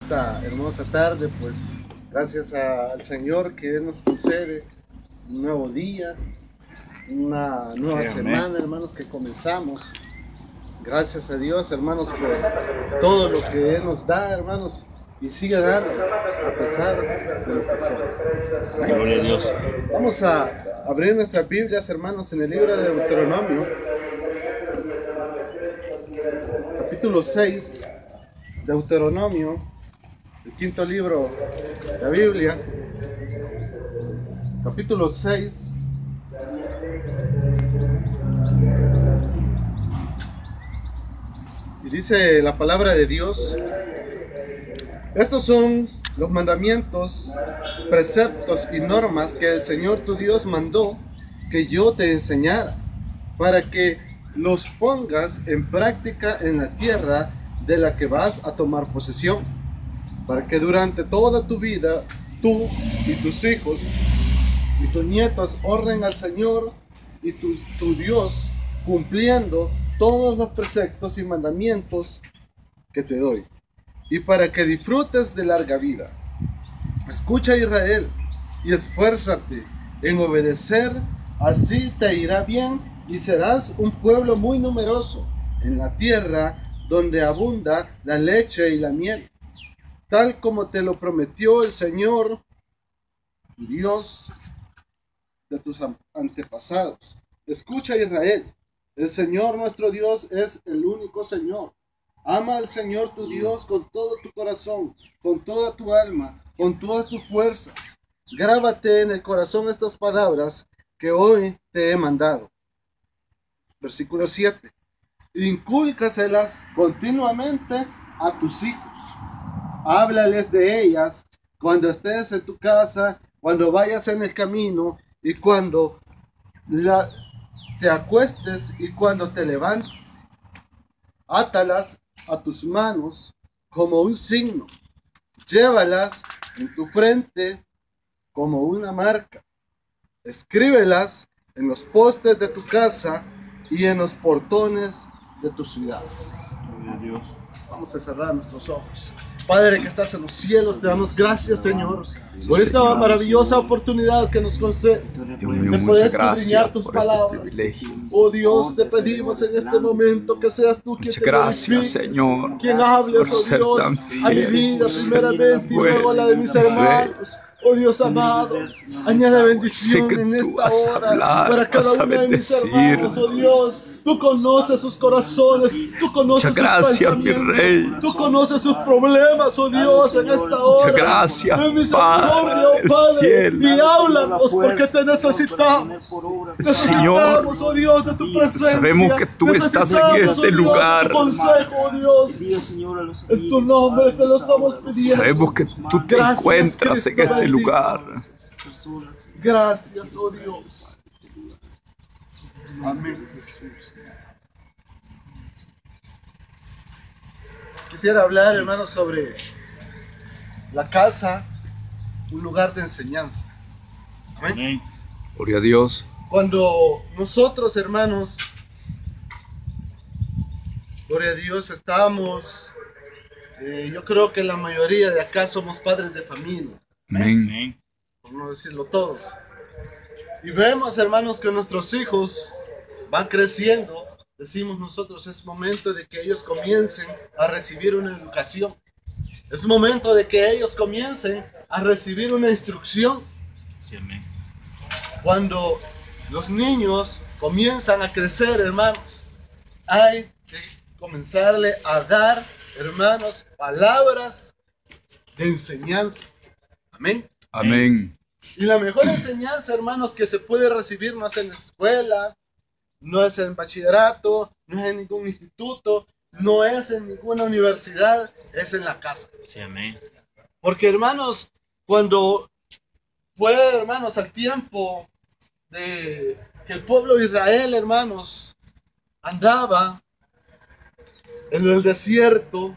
esta hermosa tarde, pues gracias al Señor que Él nos concede un nuevo día, una nueva semana, hermanos, que comenzamos. Gracias a Dios, hermanos, por todo lo que Él nos da, hermanos, y sigue dando a pesar de lo que somos. Gloria a Dios. Vamos a abrir nuestras Biblias, hermanos, en el libro de Deuteronomio, capítulo 6, Deuteronomio, el quinto libro de la Biblia, capítulo 6. Y dice la palabra de Dios: estos son los mandamientos, preceptos y normas que el Señor tu Dios mandó que yo te enseñara, para que los pongas en práctica en la tierra de la que vas a tomar posesión, para que durante toda tu vida tú y tus hijos y tus nietos honren al Señor y tu Dios, cumpliendo todos los preceptos y mandamientos que te doy, y para que disfrutes de larga vida. Escucha, Israel, y esfuérzate en obedecer, así te irá bien y serás un pueblo muy numeroso en la tierra donde abunda la leche y la miel, tal como te lo prometió el Señor, tu Dios, de tus antepasados. Escucha, Israel, el Señor nuestro Dios es el único Señor. Ama al Señor tu Dios con todo tu corazón, con toda tu alma, con todas tus fuerzas. Grábate en el corazón estas palabras que hoy te he mandado. Versículo 7. Incúlcaselas continuamente a tus hijos. Háblales de ellas cuando estés en tu casa, cuando vayas en el camino y cuando te acuestes y cuando te levantes. Átalas a tus manos como un signo. Llévalas en tu frente como una marca. Escríbelas en los postes de tu casa y en los portones de tus ciudades. Gloria a Dios. Vamos a cerrar nuestros ojos. Padre que estás en los cielos, te damos gracias, Señor, por esta maravillosa oportunidad que nos concede de poder escudriñar tus palabras. Oh Dios, te pedimos en este momento que seas tú quien te Gracias, Señor, quien hables, por oh ser Dios, tan a mi fiel, vida por ser primeramente y luego a la de mis bueno, hermanos. Oh Dios amado, añade bendición Sé que en tú esta vas a hora hablar, para cada vas a uno de mis bendecir. hermanos, oh Dios. Tú conoces sus corazones, tú conoces Muchas gracias, sus mi pensamientos, Rey. tú conoces sus problemas, oh Dios, en esta hora. Muchas gracias, Ten misericordia, Padre oh del Padre, cielo. y háblanos porque te necesitamos. Señor, Necesitamos, oh Dios, de tu presencia. sabemos que tú estás en Necesitamos, este oh Dios, lugar. de tu consejo, oh Dios. En tu nombre te lo estamos pidiendo. Sabemos que tú te Gracias, encuentras en Cristo este bendito. lugar. Gracias, oh Dios. Amén. Quisiera hablar, hermanos, sobre la casa, un lugar de enseñanza. Amén. Amén. Gloria a Dios. Cuando nosotros, hermanos, gloria a Dios, estamos, yo creo que la mayoría de acá somos padres de familia, Amén. Amén. por no decirlo todos. Y vemos, hermanos, que nuestros hijos van creciendo. Decimos nosotros, es momento de que ellos comiencen a recibir una educación. Es momento de que ellos comiencen a recibir una instrucción. Sí, amén. Cuando los niños comienzan a crecer, hermanos, hay que comenzarle a dar, hermanos, palabras de enseñanza. Amén. Amén. Y la mejor enseñanza, hermanos, que se puede recibir no es en la escuela, no es en bachillerato, no es en ningún instituto, no es en ninguna universidad, es en la casa. Sí, amén. Porque, hermanos, cuando fue, hermanos, al tiempo de que el pueblo de Israel, hermanos, andaba en el desierto,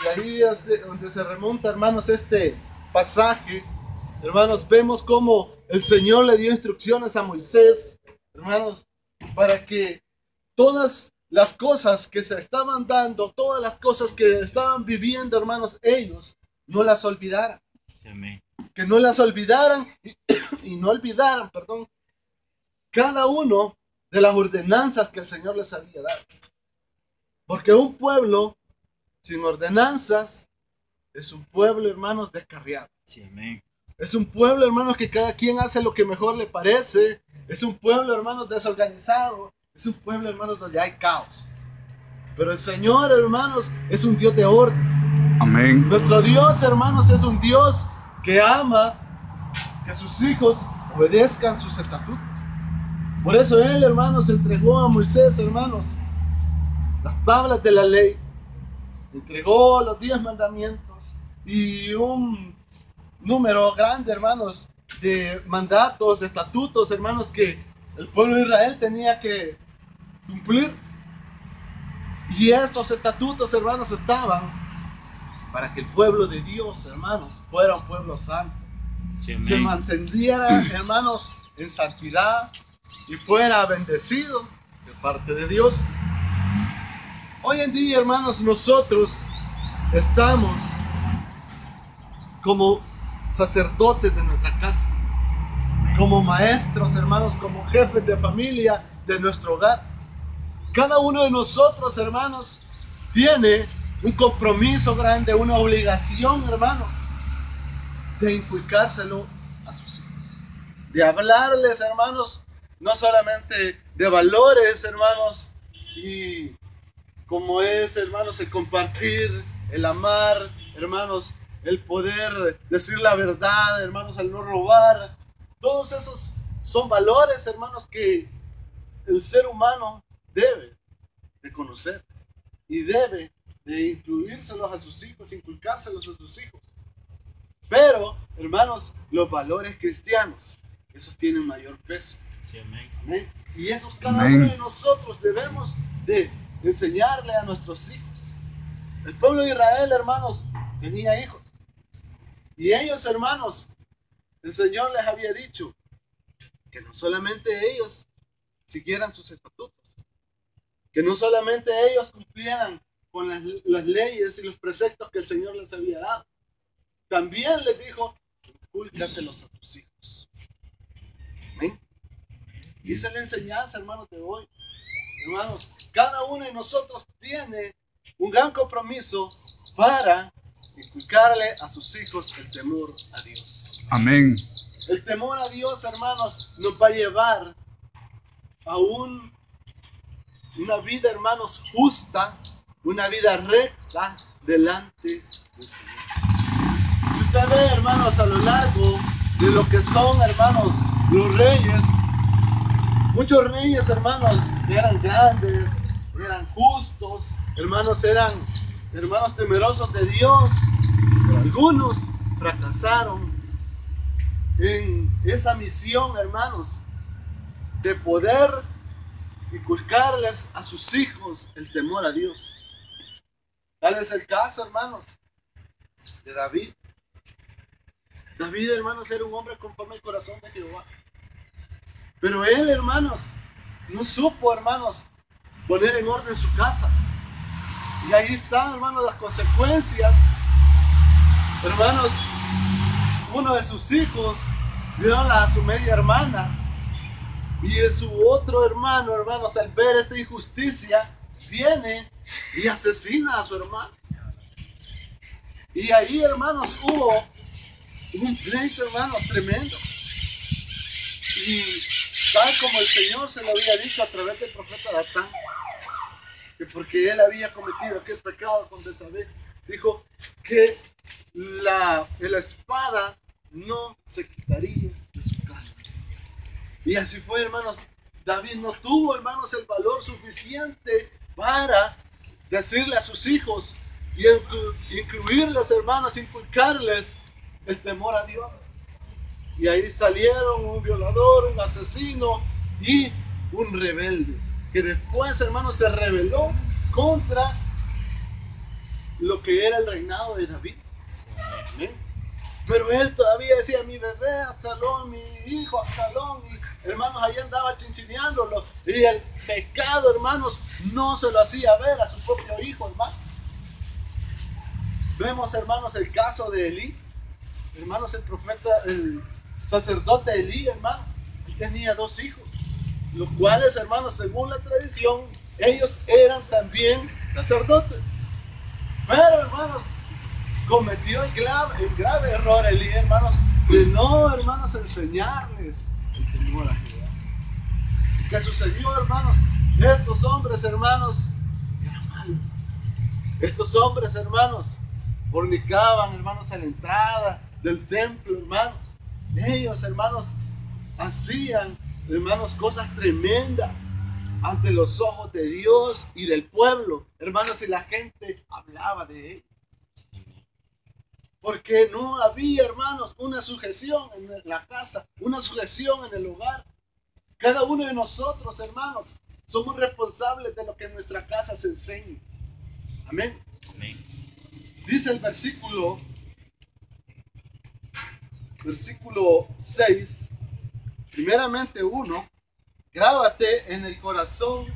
y ahí es donde se remonta, hermanos, este pasaje. Hermanos, vemos cómo el Señor le dio instrucciones a Moisés, hermanos, para que todas las cosas que se estaban dando, todas las cosas que estaban viviendo, hermanos, ellos no las olvidaran. Amén. Que no las olvidaran y no olvidaran, perdón, cada uno de las ordenanzas que el Señor les había dado. Porque un pueblo sin ordenanzas es un pueblo, hermanos, descarriado. Sí, amén. Es un pueblo, hermanos, que cada quien hace lo que mejor le parece. Es un pueblo, hermanos, desorganizado. Es un pueblo, hermanos, donde hay caos. Pero el Señor, hermanos, es un Dios de orden. Amén. Nuestro Dios, hermanos, es un Dios que ama que sus hijos obedezcan sus estatutos. Por eso Él, hermanos, entregó a Moisés, hermanos, las tablas de la ley. Entregó los 10 mandamientos y un número grande, hermanos, de mandatos, de estatutos, hermanos, que el pueblo de Israel tenía que cumplir. Y estos estatutos, hermanos, estaban para que el pueblo de Dios, hermanos, fuera un pueblo santo. Sí, Se amén. mantuviera, hermanos, en santidad y fuera bendecido de parte de Dios. Hoy en día, hermanos, nosotros estamos como sacerdotes de nuestra casa, como maestros, hermanos, como jefes de familia de nuestro hogar. Cada uno de nosotros, hermanos, tiene un compromiso grande, una obligación, hermanos, de inculcárselo a sus hijos. De hablarles, hermanos, no solamente de valores, hermanos, y como es, hermanos, el compartir, el amar, hermanos, el poder decir la verdad, hermanos, el no robar. Todos esos son valores, hermanos, que el ser humano debe de conocer y debe de incluírselos a sus hijos, inculcárselos a sus hijos. Pero, hermanos, los valores cristianos, esos tienen mayor peso. Sí, amén. Amén. Y esos cada Amén. uno de nosotros debemos de enseñarle a nuestros hijos. El pueblo de Israel, hermanos, tenía hijos. Y ellos, hermanos, el Señor les había dicho que no solamente ellos siguieran sus estatutos, que no solamente ellos cumplieran con las leyes y los preceptos que el Señor les había dado. También les dijo, incúlcaselos a tus hijos. Amén. Y esa es la enseñanza, hermanos, de hoy. Hermanos, cada uno de nosotros tiene un gran compromiso para inculcarle a sus hijos el temor a Dios. Amén. El temor a Dios, hermanos, nos va a llevar a una vida, hermanos, justa, una vida recta delante del Señor. Si usted ve, hermanos, a lo largo de lo que son, hermanos, los reyes, muchos reyes, hermanos, eran grandes, eran justos, hermanos, eran hermanos temerosos de Dios, pero algunos fracasaron en esa misión, hermanos, de poder inculcarles a sus hijos el temor a Dios. Tal es el caso, hermanos, de David. David, hermanos, era un hombre conforme al corazón de Jehová. Pero él, hermanos, no supo, hermanos, poner en orden su casa. Y ahí están, hermanos, las consecuencias. Hermanos, uno de sus hijos viola a su media hermana. Y su otro hermano, hermanos, al ver esta injusticia, viene y asesina a su hermano. Y ahí, hermanos, hubo un pleito, hermanos, tremendo. Y tal como el Señor se lo había dicho a través del profeta Natán, que porque él había cometido aquel pecado con Betsabé, dijo que la espada no se quitaría de su casa. Y así fue, hermanos. David no tuvo, hermanos, el valor suficiente para decirle a sus hijos y incluirles, hermanos, inculcarles el temor a Dios. Y ahí salieron un violador, un asesino y un rebelde, que después, hermanos, se rebeló contra lo que era el reinado de David. ¿Amén? Pero él todavía decía, mi bebé Absalón, mi hijo Absalón, y hermanos, ahí andaba chinchineándolo. Y el pecado, hermanos, no se lo hacía ver a su propio hijo, hermano. Vemos, hermanos, el caso de Elí. Hermanos, el profeta, el sacerdote Elí, hermano, él tenía 2 hijos, los cuales, hermanos, según la tradición, ellos eran también sacerdotes. Pero, hermanos, cometió el grave error Elí, hermanos, de no, hermanos, enseñarles el temor a Jehová. ¿Qué sucedió, hermanos? Estos hombres, hermanos, eran malos. Estos hombres, hermanos, fornicaban, hermanos, a la entrada del templo, hermanos. Ellos, hermanos, hacían, hermanos, cosas tremendas ante los ojos de Dios y del pueblo, hermanos, y la gente hablaba de ellos. Porque no había, hermanos, una sujeción en la casa, una sujeción en el hogar. Cada uno de nosotros, hermanos, somos responsables de lo que en nuestra casa se enseña. Amén. Amén. Dice el versículo 6, primeramente uno, grábate en el corazón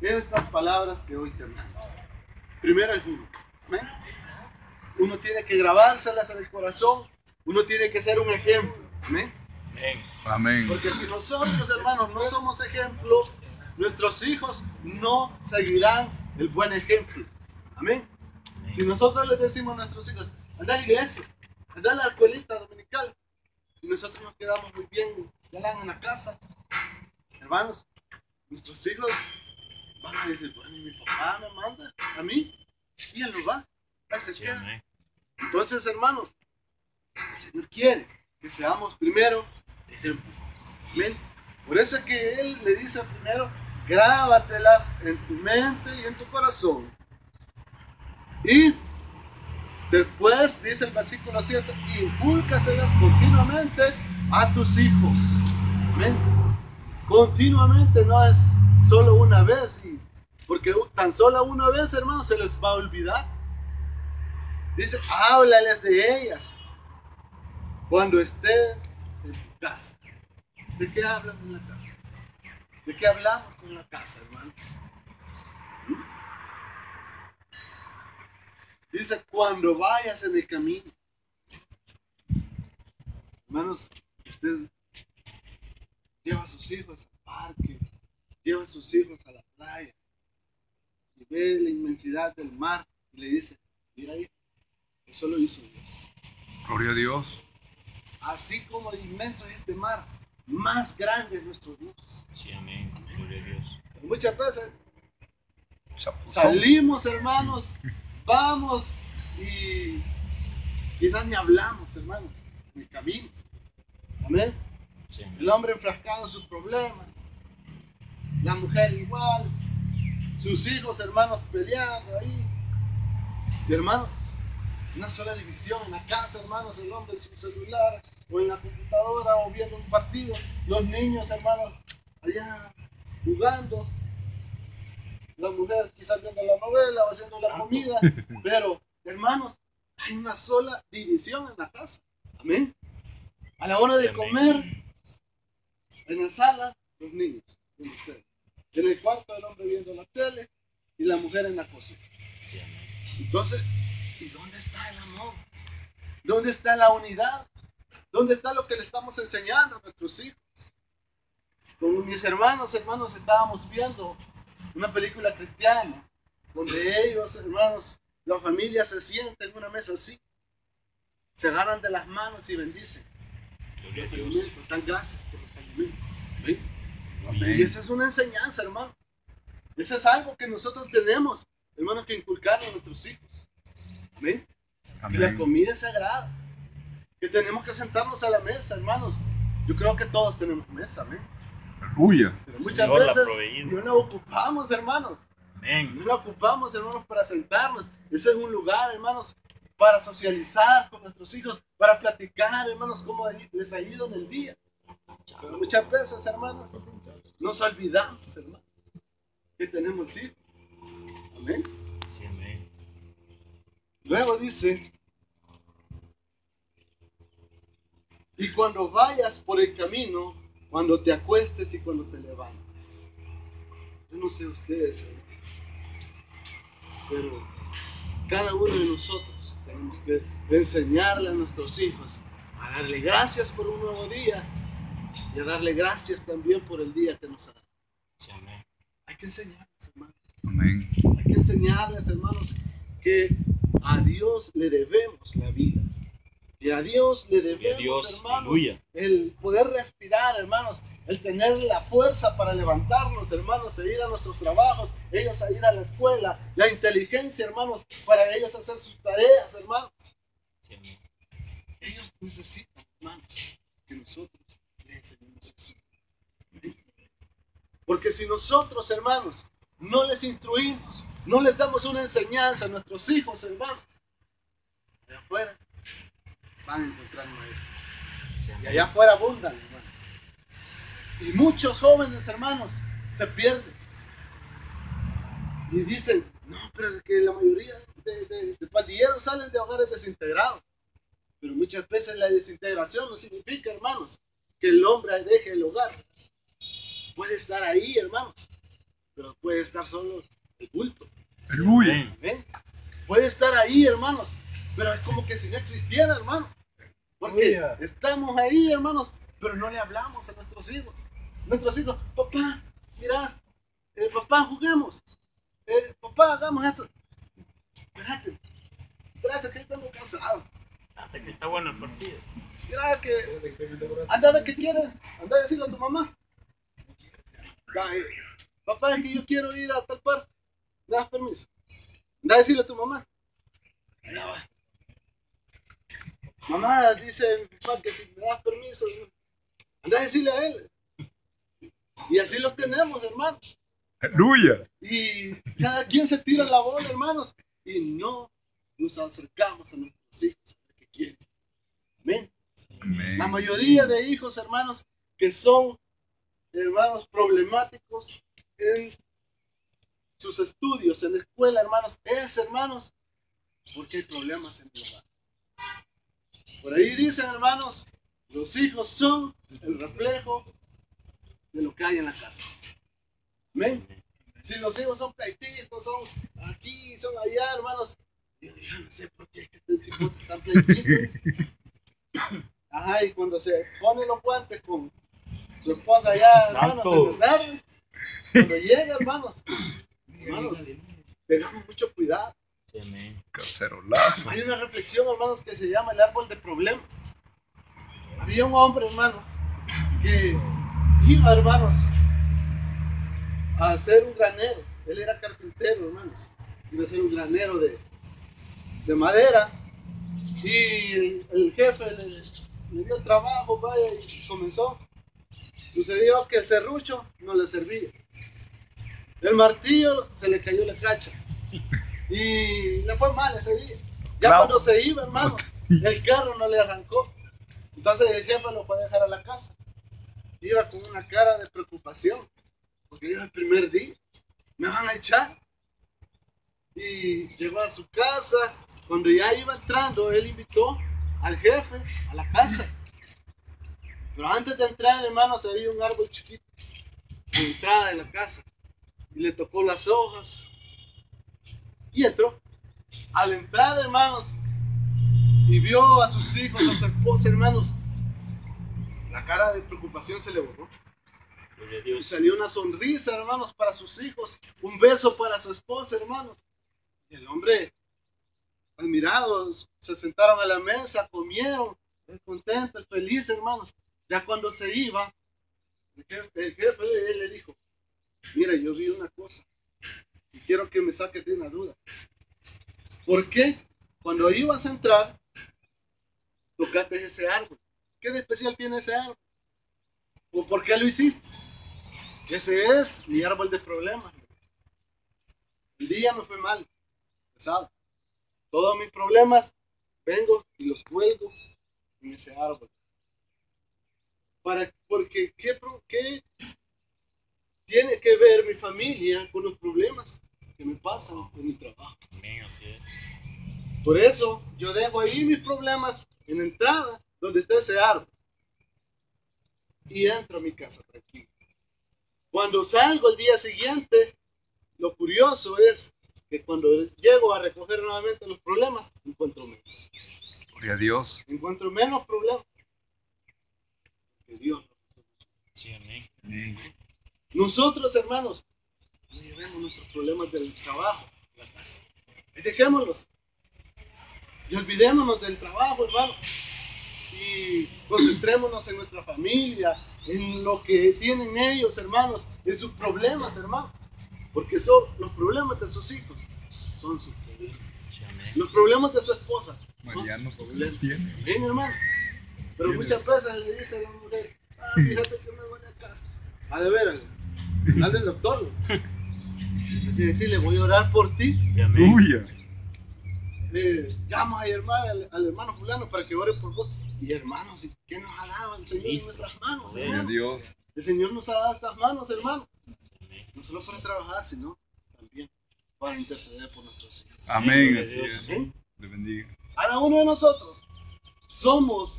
estas palabras que hoy te mando. Primero es uno. Amén. Uno tiene que grabárselas en el corazón, uno tiene que ser un ejemplo. Amén. Amén. Amén. Porque si nosotros, hermanos, no somos ejemplo, nuestros hijos no seguirán el buen ejemplo. Amén. Si nosotros les decimos a nuestros hijos, anda a la iglesia, anda a la escuelita dominical, y nosotros nos quedamos muy bien en la casa, hermanos, nuestros hijos van a decir, bueno, mi papá me manda a mí, y él no va, ahí se Sí, queda. amén. Entonces, hermanos, el Señor quiere que seamos primero ejemplo. Amén. Por eso es que Él le dice primero, grábatelas en tu mente y en tu corazón. Y después dice el versículo 7, inculcaselas continuamente a tus hijos. Amén. Continuamente, no es solo una vez, porque tan solo una vez, hermanos, se les va a olvidar. Dice, háblales de ellas cuando esté en tu casa. ¿De qué hablan en la casa? ¿De qué hablamos en la casa, hermanos? Dice, cuando vayas en el camino. Hermanos, usted lleva a sus hijos al parque, lleva a sus hijos a la playa, y ve la inmensidad del mar, y le dice, mira ahí, eso lo hizo Dios. Gloria a Dios. Así como de inmenso es este mar, más grande es nuestro Dios. Sí, amén. Gloria a Dios. Pero muchas veces Chapuzón. salimos, hermanos, vamos y quizás ni hablamos, hermanos, en el camino. Amén. Sí, amén. El hombre enfrascado en sus problemas, la mujer igual, sus hijos, hermanos, peleando ahí. Y hermanos, una sola división en la casa, hermanos, el hombre en su celular o en la computadora o viendo un partido, los niños, hermanos, allá jugando, la mujer quizás viendo la novela o haciendo la comida, pero hermanos, hay una sola división en la casa. Amén. A la hora de Amén. comer, en la sala, los niños, con ustedes. En el cuarto, el hombre viendo la tele y la mujer en la cocina. Sí, amén. Entonces, ¿y dónde está el amor? ¿Dónde está la unidad? ¿Dónde está lo que le estamos enseñando a nuestros hijos? Con mis hermanos, estábamos viendo una película cristiana, donde ellos, hermanos, la familia se sienta en una mesa así, se agarran de las manos y bendicen Gloria a los Dios. alimentos, dan gracias por los alimentos. ¿Ven? Y Amén. esa es una enseñanza, hermano. Eso es algo que nosotros tenemos, hermanos, que inculcar a nuestros hijos. Amén. Que la Amén. comida es sagrada. Que tenemos que sentarnos a la mesa, hermanos. Yo creo que todos tenemos mesa, amén. Aleluya. Pero muchas Señor la ha veces proveído. no la ocupamos, hermanos. Amén. No la ocupamos, hermanos, para sentarnos. Ese es un lugar, hermanos, para socializar con nuestros hijos, para platicar, hermanos, cómo les ha ido en el día. Pero muchas veces, hermanos, nos olvidamos, hermanos, que tenemos hijos. Amén. Sí, amén. Luego dice, y cuando vayas por el camino, cuando te acuestes y cuando te levantes. Yo no sé ustedes, pero cada uno de nosotros tenemos que enseñarle a nuestros hijos a darle gracias por un nuevo día y a darle gracias también por el día que nos ha dado. Sí, amén. Hay que enseñarles, hermanos. Amén. Hay que enseñarles, hermanos, que a Dios le debemos la vida. Y a Dios le Gloria a debemos, Dios, hermanos, aleluya. el poder respirar, hermanos, el tener la fuerza para levantarnos, hermanos, e ir a nuestros trabajos, ellos a ir a la escuela, la inteligencia, hermanos, para ellos hacer sus tareas, hermanos. Sí, amén. Ellos necesitan, hermanos, que nosotros les enseñemos eso. Porque si nosotros, hermanos, no les instruimos, no les damos una enseñanza a nuestros hijos, hermanos, de afuera van a encontrar maestros. Sí, Y amén. allá afuera abundan, hermanos. Y muchos jóvenes, hermanos, se pierden. Y dicen, no, pero es que la mayoría de pandilleros salen de hogares desintegrados. Pero muchas veces la desintegración no significa, hermanos, que el hombre deje el hogar. Puede estar ahí, hermanos, pero puede estar solo el bulto. Aleluya. Amén. ¿Ven? Puede estar ahí, hermanos, pero es como que si no existiera, hermano. Porque Aleluya. estamos ahí, hermanos, pero no le hablamos a nuestros hijos. Nuestros hijos, papá, mira, papá, juguemos. Papá, hagamos esto. Espérate, que yo tengo cansado. Hasta que está bueno el partido. Mira que, anda a ver qué quieres, anda a decirle a tu mamá. Papá, es que yo quiero ir a tal parte. ¿Me das permiso? Anda a decirle a tu mamá. Allá va. Mamá, dice mi papá que si me das permiso, anda a decirle a él. Y así los tenemos, hermano. Aleluya. Y cada quien se tira la bola, hermanos. Y no nos acercamos a nuestros hijos a ver qué quieren. Amén. Amén. La mayoría de hijos, hermanos, que son, hermanos, problemáticos en sus estudios, en la escuela, hermanos, hermanos, porque hay problemas en el hogar. Por ahí dicen, hermanos, los hijos son el reflejo de lo que hay en la casa. Amén. Si los hijos son pleitistas, son aquí, son allá, hermanos, yo no sé por qué estos hijos están pleitistas. Ajá, y cuando se pone los guantes con su esposa allá, hermanos, Santo. en la tarde, cuando llega, hermanos, tengamos mucho cuidado. Sí, amén. Cacerolazo. Hay una reflexión, hermanos, que se llama el árbol de problemas. Había un hombre, hermanos, que iba, hermanos, a hacer un granero. Él era carpintero, hermanos. Iba a hacer un granero de madera. Y el jefe le dio el trabajo, vaya, y comenzó. Sucedió que el serrucho no le servía. El martillo se le cayó la cacha. Y le fue mal ese día. Ya Claro. cuando se iba, hermanos, el carro no le arrancó. Entonces el jefe lo fue a dejar a la casa. Iba con una cara de preocupación. Porque era el primer día. Me van a echar. Y llegó a su casa. Cuando ya iba entrando, él invitó al jefe a la casa. Pero antes de entrar, hermanos, había un árbol chiquito en la entrada de la casa. Y le tocó las hojas. Y entró. Al entrar, hermanos, y vio a sus hijos, a su esposa, hermanos, la cara de preocupación se le borró. Gloria a Y Dios. salió una sonrisa, hermanos, para sus hijos. Un beso para su esposa, hermanos. Y el hombre, admirado, se sentaron a la mesa, comieron, contentos, felices, hermanos. Ya cuando se iba, el jefe de él le dijo, mira, yo vi una cosa y quiero que me saques de una duda. ¿Por qué cuando ibas a entrar, tocaste ese árbol? ¿Qué de especial tiene ese árbol? ¿O por qué lo hiciste? Ese es mi árbol de problemas. El día me fue mal, pesado. Todos mis problemas, vengo y los cuelgo en ese árbol. Porque ¿qué tiene que ver mi familia con los problemas que me pasan en mi trabajo? Amén, así es. Por eso yo dejo ahí mis problemas en la entrada donde está ese árbol. y entro a mi casa tranquilo. Cuando salgo el día siguiente, lo curioso es que cuando llego a recoger nuevamente los problemas, encuentro menos. Gloria a Dios. Encuentro menos problemas que Dios. Sí, amén. Amén. Nosotros, hermanos, no llevemos nuestros problemas del trabajo a la casa. Y dejémoslos. Y olvidémonos del trabajo, hermano. Y concentrémonos en nuestra familia, en lo que tienen ellos, hermanos, en sus problemas, hermano. Porque son los problemas de sus hijos, son sus problemas. Sí, amén. Los problemas de su esposa, son Mariano, sus ¿por qué problemas. tiene? Amén, hermano. Pero Tiene. muchas veces le dice a la mujer, fíjate que me duele acá. A de veras, al del doctor. Hay que decirle, voy a orar por ti. Sí, amén. Aleluya. Llama a al hermano fulano para que ore por vos. Y hermanos, ¿y qué nos ha dado el Señor en Listo. nuestras manos, Gloria Gloria a hermano? Dios. El Señor nos ha dado estas manos, hermano. Amén. No solo para trabajar, sino también para interceder por nuestros hijos. Amén. Gloria a Así Dios. es. Amén. Le bendiga. Cada uno de nosotros somos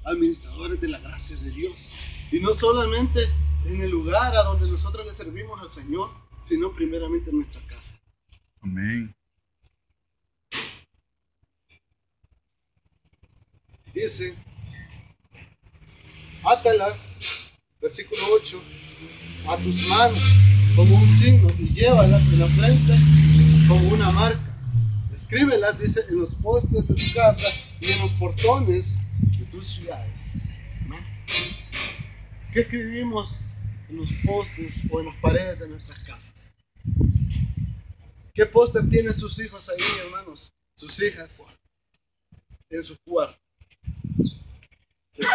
administradores de la gracia de Dios. Y no solamente en el lugar a donde nosotros le servimos al Señor, sino primeramente en nuestra casa. Amén. Dice, átalas, versículo 8, a tus manos como un signo y llévalas en la frente como una marca. Escríbelas, dice, en los postes de tu casa y en los portones de tus ciudades. Amén. ¿Qué escribimos en los postes o en las paredes de nuestras casas? ¿Qué póster tienen sus hijos ahí, hermanos? Sus hijas en su cuarto.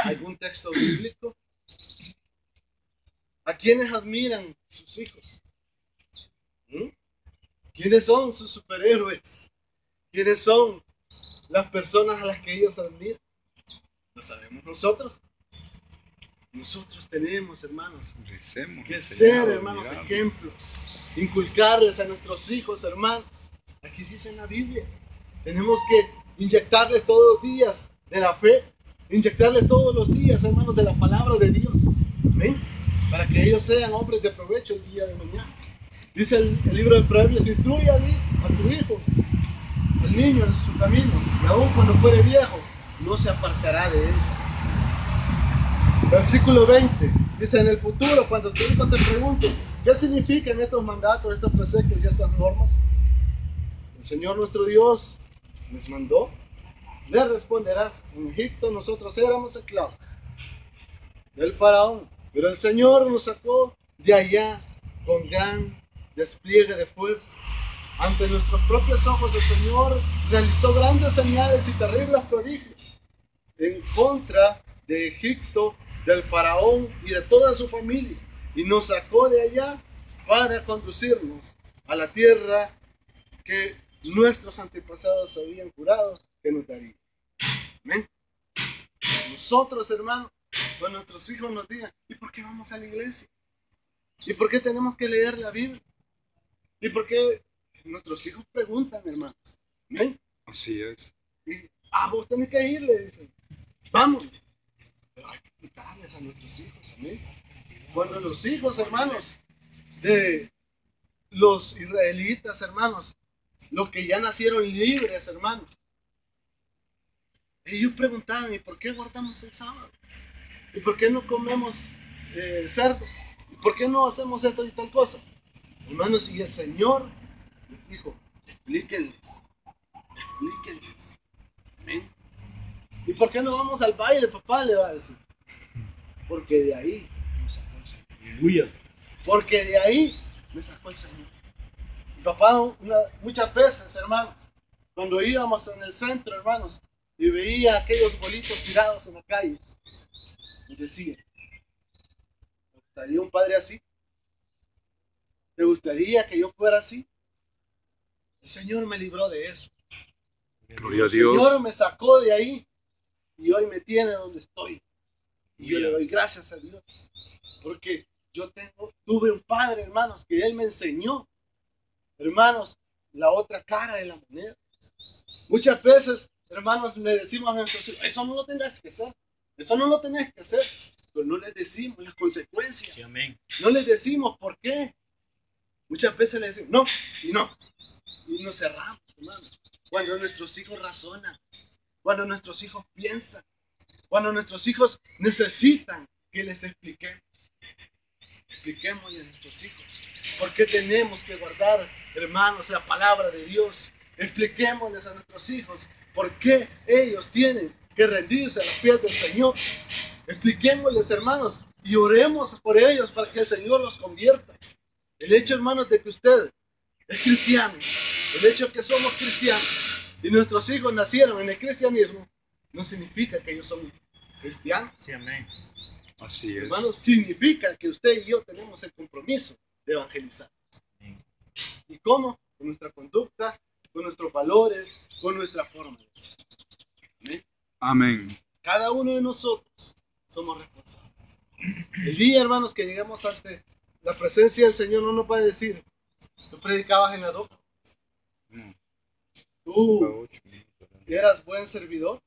¿Algún texto bíblico? ¿A quiénes admiran sus hijos? ¿Mm? ¿Quiénes son sus superhéroes? ¿Quiénes son las personas a las que ellos admiran? ¿Lo sabemos nosotros? Nosotros tenemos, hermanos, Recemos. que enseñado, ser, hermanos, admirado. ejemplos. Inculcarles a nuestros hijos, hermanos. Aquí dice en la Biblia. Tenemos que inyectarles todos los días de la fe. Inyectarles todos los días, hermanos, de la palabra de Dios. ¿Amén? Para que ellos sean hombres de provecho el día de mañana. Dice el libro de Proverbios, instruye a tu hijo, el niño en su camino, y aun cuando fuere viejo, no se apartará de él. Versículo 20, dice, en el futuro, cuando tu hijo te pregunte, ¿qué significan estos mandatos, estos preceptos y estas normas? El Señor nuestro Dios les mandó. Le responderás, en Egipto nosotros éramos esclavos del faraón, pero el Señor nos sacó de allá con gran despliegue de fuerza. Ante nuestros propios ojos el Señor realizó grandes señales y terribles prodigios en contra de Egipto, del faraón y de toda su familia, y nos sacó de allá para conducirnos a la tierra que nuestros antepasados habían jurado que nos daría. Amén. Nosotros, hermanos, cuando nuestros hijos nos digan, ¿y por qué vamos a la iglesia? ¿Y por qué tenemos que leer la Biblia? ¿Y por qué nuestros hijos preguntan, hermanos? ¿Amén? Así es. Y vos tenés que ir, le dicen. Vamos. Pero hay que explicarles a nuestros hijos, amén. Cuando los hijos, hermanos, de los israelitas, hermanos, los que ya nacieron libres, hermanos, ellos preguntaban, ¿y por qué guardamos el sábado? ¿Y por qué no comemos cerdo? ¿Y por qué no hacemos esto y tal cosa? Hermanos, y el Señor les dijo, explíquenles. Amén. ¿Y por qué no vamos al baile, papá? Le va a decir. Porque de ahí nos sacó el Señor. Aleluya. Porque de ahí me sacó el Señor. Mi papá, muchas veces, hermanos, cuando íbamos en el centro, hermanos, y veía aquellos bolitos tirados en la calle, me decía, ¿te gustaría un padre así? ¿Te gustaría que yo fuera así? El Señor me libró de eso. Gloria a El Señor Dios. me sacó de ahí y hoy me tiene donde estoy. Y yo le doy gracias a Dios. Porque yo tuve un padre, hermanos, que Él me enseñó, hermanos, la otra cara de la moneda. Muchas veces, hermanos, le decimos a nuestros hijos, eso no lo tendrás que hacer. Eso no lo tenés que hacer. pero no les decimos las consecuencias. Sí, amén. No les decimos por qué. Muchas veces les decimos no y no. Y nos cerramos, hermanos. Cuando nuestros hijos razonan, cuando nuestros hijos piensan, cuando nuestros hijos necesitan que les expliquemos. Expliquémosle a nuestros hijos por qué tenemos que guardar, hermanos, la palabra de Dios. Expliquémosles a nuestros hijos por qué ellos tienen que rendirse a los pies del Señor. Expliquémosles, hermanos, y oremos por ellos para que el Señor los convierta. El hecho, hermanos, de que usted es cristiano, el hecho de que somos cristianos y nuestros hijos nacieron en el cristianismo, no significa que ellos son cristianos. Sí, amén. Así es. Hermanos, significa que usted y yo tenemos el compromiso de evangelizar. ¿Y cómo? Con nuestra conducta, con nuestros valores, con nuestra forma de ser. ¿Amén? Amén. Cada uno de nosotros somos responsables. El día, hermanos, que llegamos ante la presencia del Señor, no nos va a decir, tú predicabas en la doca, No. tú eras buen servidor.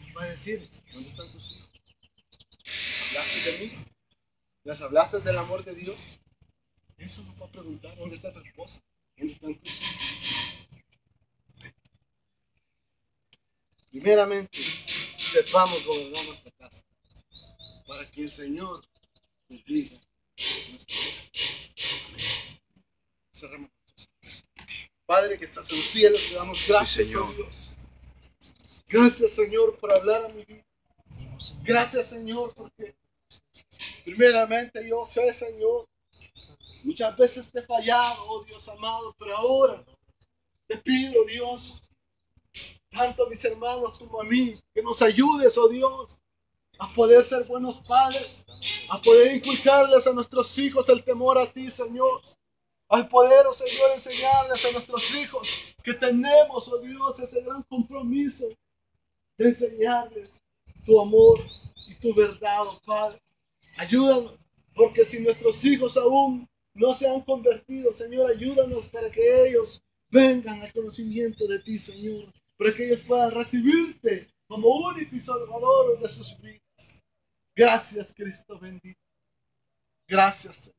Nos va a decir, ¿dónde están tus hijos? ¿Hablaste de mí? ¿Les hablaste del amor de Dios? Eso nos va a preguntar, ¿dónde está tu esposa? ¿Dónde están tus hijos? Primeramente, sepamos gobernar nuestra casa para que el Señor bendiga nuestra vida. Cerremos nuestros ojos. Padre que estás en los cielos, te damos gracias, Señor. oh Dios. Gracias, Señor, por hablar a mi vida. Gracias, Señor, porque primeramente yo sé, Señor, muchas veces te he fallado, oh Dios amado, pero ahora te pido, Dios, tanto a mis hermanos como a mí, que nos ayudes, oh Dios, a poder ser buenos padres, a poder inculcarles a nuestros hijos el temor a ti, Señor. Al poder, oh Señor, enseñarles a nuestros hijos que tenemos, oh Dios, ese gran compromiso de enseñarles tu amor y tu verdad, oh Padre. Ayúdanos, porque si nuestros hijos aún no se han convertido, Señor, ayúdanos para que ellos vengan al conocimiento de ti, Señor, para que ellos puedan recibirte como único y salvador de sus vidas. Gracias, Cristo bendito. Gracias, Señor.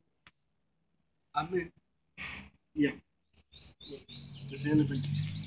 Amén. Y amén. Que el Señor les bendiga.